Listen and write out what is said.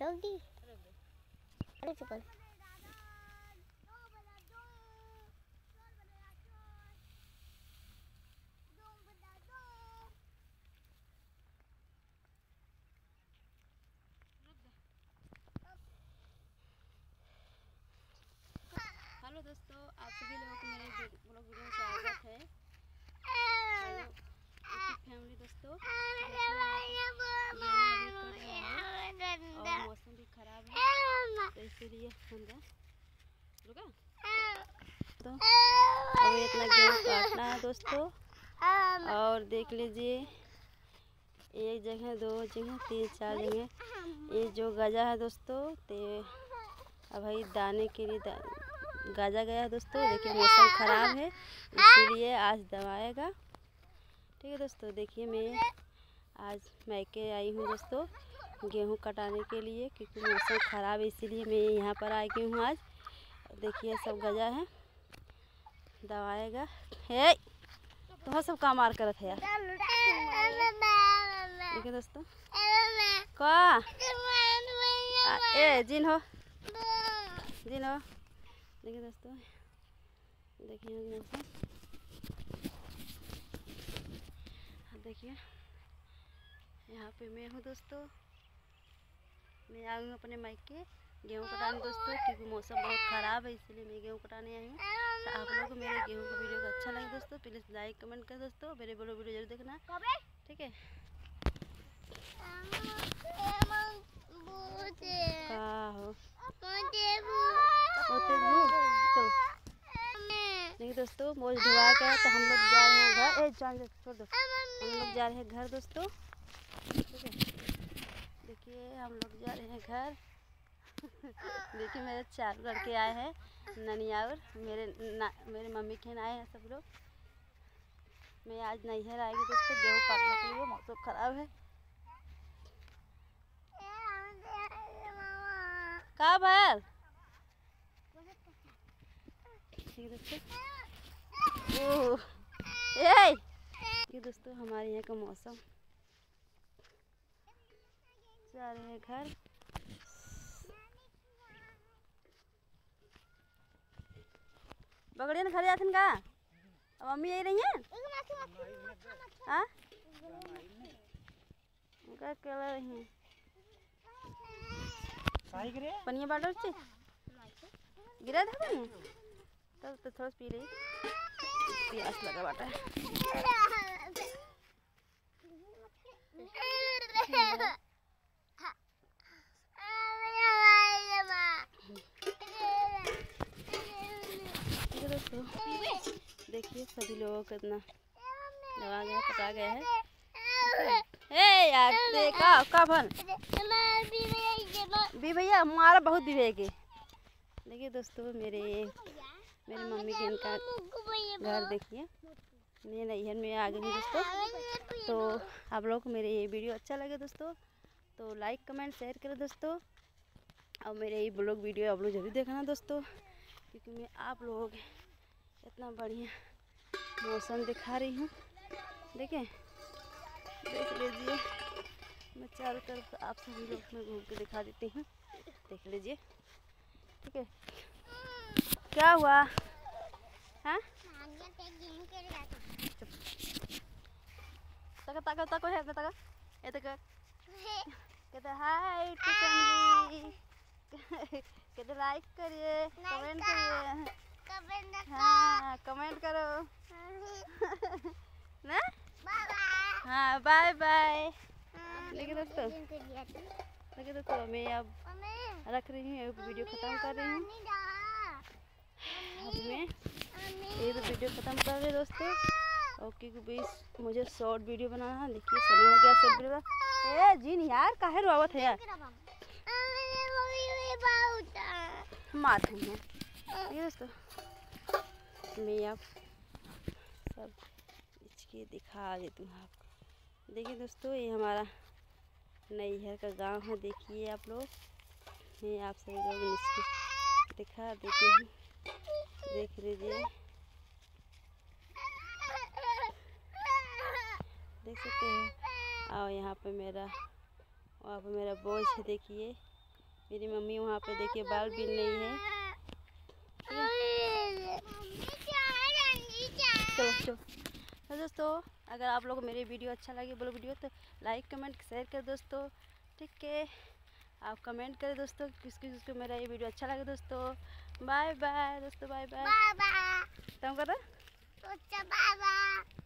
जल्दी अरे चुप हेलो दोस्तों, आप सभी लोगों को मेरे ब्लॉग वीडियो में स्वागत है। फैमिली दोस्तों, और मौसम भी खराब है तो इसीलिए रुका तो अभी इतना गेहूँ काटना है दोस्तों। और देख लीजिए, एक जगह, दो जगह, तीन, चार जगह ये जो गजा है दोस्तों, तो अब भाई दाने के लिए गाजा गया दोस्तों। देखिए मौसम ख़राब है इसीलिए आज दबाएगा। ठीक है दोस्तों, देखिए मैं आज मैके आई हूँ दोस्तों गेहूँ कटाने के लिए, क्योंकि मौसम ख़राब है इसीलिए मैं यहाँ पर आ गई हूँ आज। देखिए सब गजा है, दबाएगा। हे तो सब काम मार कर है यार। देखिए दोस्तों का ए जिन हो। देखिए दोस्तों, देखिए मौसम, देखिए यहाँ पे मैं हूँ दोस्तों। मैं आई हूँ अपने मायके गेहूँ कटाने दोस्तों, क्योंकि मौसम बहुत ख़राब है इसलिए मैं गेहूँ कटाने आई हूँ। तो आप लोगों को मेरे गेहूँ का वीडियो का अच्छा लगे दोस्तों, प्लीज़ लाइक कमेंट कर दोस्तों, मेरे ब्लॉग वीडियो जरूर देखना। ठीक है देखिए दोस्तों, मोज धुआ गया तो हम लोग जा रहे हैं घर। छोड़ दो, हम लोग जा रहे हैं घर दोस्तों। ठीक है, देखिए हम लोग जा रहे हैं घर। देखिए मेरे 4 लड़के आए हैं, ननियावर, मेरे मम्मी के आए हैं सब लोग। मैं आज नैहर आएगी दोस्तों गेहूँ काटने के लिए, मौसम ख़राब है। का भैल ये दोस्तों हमारे यहाँ का मौसम। जा रहे हैं घर। बगड़िया घर जाते का अब मम्मी यही रही हैं। हाँ उनका क्या रही हैं पनिया बाटो से गिरा था पानी, तब तो थोड़ा पी रही, प्यास लगा बाटा है। दोस्तों देखिए सभी लोगों को इतना दबा गया, पटा गया है। ए यार देखा का फल भी भैया हमारा बहुत विवेक है। देखिए दोस्तों मेरे मम्मी के इनका घर देखिए, मैं नैहर में आ गई हूँ दोस्तों। तो आप लोग को मेरे ये वीडियो अच्छा लगे दोस्तों तो लाइक कमेंट शेयर करें दोस्तों, और मेरे ये ब्लॉग वीडियो आप लोग जरूर देखना दोस्तों, क्योंकि मैं आप लोगों को इतना बढ़िया मौसम दिखा रही हूँ। देखें देख लीजिए, मैं चारों तरफ आप सभी लोग में घूम के दिखा देती हूँ, देख लीजिए। ठीक है क्या हुआ हाँ तक तक है तक ए तक कहते हाय टू फैमिली, कहते लाइक करिए कमेंट करिए, हाँ कमेंट करो ना, हाँ बाय बाय। देखिए दोस्तों मैं अब रख रही हूँ, वीडियो ख़त्म कर रही हूँ। अब मैं ये वीडियो ख़त्म कर रही दोस्तों, और क्योंकि मुझे शॉर्ट वीडियो बनाना है। देखिए समय हो गया शॉर्ट वीडियो का। ए जीन यार काहे रुआवत है यार, मार है ये दोस्तों। मैं अब सब इसके दिखा देती हूँ आपको। देखिए दोस्तों ये हमारा नैहर का गांव है, देखिए आप लोग, मैं आप सभी लोग इसको दिखा देती हूँ, देख लीजिए, देख सकते हैं। और यहाँ पे मेरा बोझ है देखिए, मेरी मम्मी वहाँ पे देखिए बाल बीन रही है। चलो चलो। तो दोस्तों अगर आप लोग को मेरी वीडियो अच्छा लगे ब्लॉग वीडियो तो लाइक कमेंट शेयर कर दोस्तों, ठीक है। आप कमेंट करें दोस्तों किसको मेरा ये वीडियो अच्छा लगे दोस्तों। बाय बाय दोस्तों, बाय बाय। तुम करो।